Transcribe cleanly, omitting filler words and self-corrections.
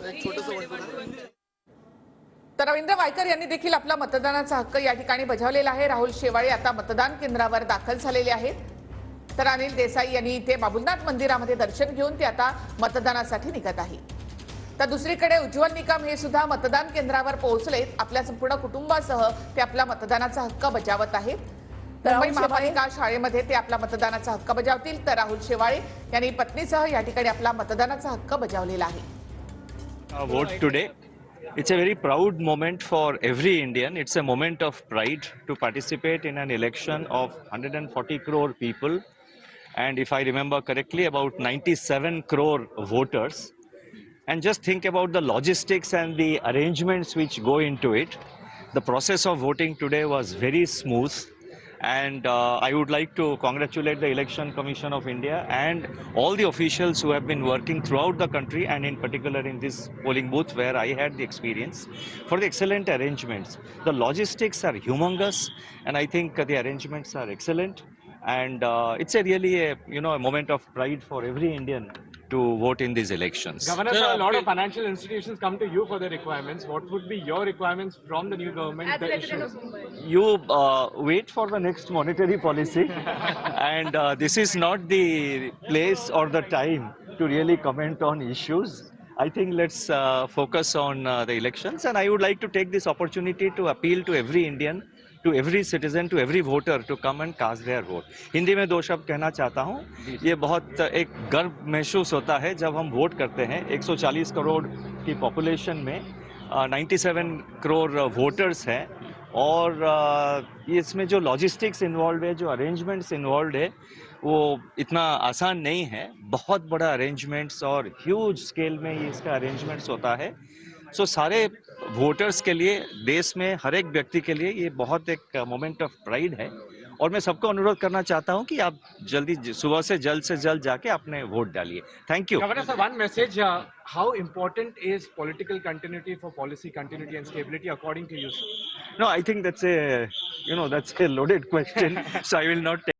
एक छोटंसं तर रवींद्र वायकर यांनी देखील आपला मतदानाचा हक्क या ठिकाणी बजावलेला आहे। राहुल शेवाळे आता मतदान केंद्रावर दाखल झालेले आहेत। तर अनिल देसाई यांनी इथे बाबुलनाथ मंदिरामध्ये दर्शन घेऊन ते आता मतदानासाठी निघत आहेत। तर दुसरीकडे उज्ज्वल निकम हे सुद्धा मतदान केंद्रावर पोहोचलेत। आपल्या संपूर्ण कुटुंबासह ते आपला मतदानाचा हक्क बजावत आहेत। मुंबई महापालिका शाळेमध्ये ते आपला मतदानाचा हक्क बजावतील। तर राहुल शेवाळे यांनी पत्नीसह या ठिकाणी आपला मतदानाचा हक्क बजावलेला आहे। Vote today. It's a very proud moment for every Indian. It's a moment of pride to participate in an election of 140 crore people. And if I remember correctly, about 97 crore voters. And just think about the logistics and the arrangements which go into it. The process of voting today was very smooth. And I would like to congratulate the Election Commission of India and all the officials who have been working throughout the country and in particular in this polling booth where I had the experience for the excellent arrangements. The logistics are humongous and I think the arrangements are excellent, and it's a really a moment of pride for every Indian to vote in these elections. Governor, sir, a lot of financial institutions come to you for their requirements. What would be your requirements from the new government? The issues? You wait for the next monetary policy and this is not the place or the time to really comment on issues. I think let's focus on the elections, and I would like to take this opportunity to appeal to every Indian, to every citizen, to every voter to come and cast their vote. Hindi में दो शब्द कहना चाहता हूँ। ये बहुत एक गर्व महसूस होता है जब हम वोट करते हैं। 140 करोड़ की पॉपुलेशन में 97 करोड़ वोटर्स हैं, और इसमें जो लॉजिस्टिक्स इन्वॉल्व है, जो अरेंजमेंट्स इन्वॉल्व है, वो इतना आसान नहीं है। बहुत बड़ा अरेंजमेंट्स और ह्यूज स्केल में ये इसका अरेंजमेंट्स होता है। सो सारे वोटर्स के लिए, देश में हर एक व्यक्ति के लिए ये बहुत एक मोमेंट ऑफ प्राइड है, और मैं सबको अनुरोध करना चाहता हूं कि आप जल्दी सुबह से जल्द जाके अपने वोट डालिए। Thank you. Governor, sir, one message. How important is political continuity for policy continuity and stability according to you, sir? No, I think that's a loaded question, so I will not take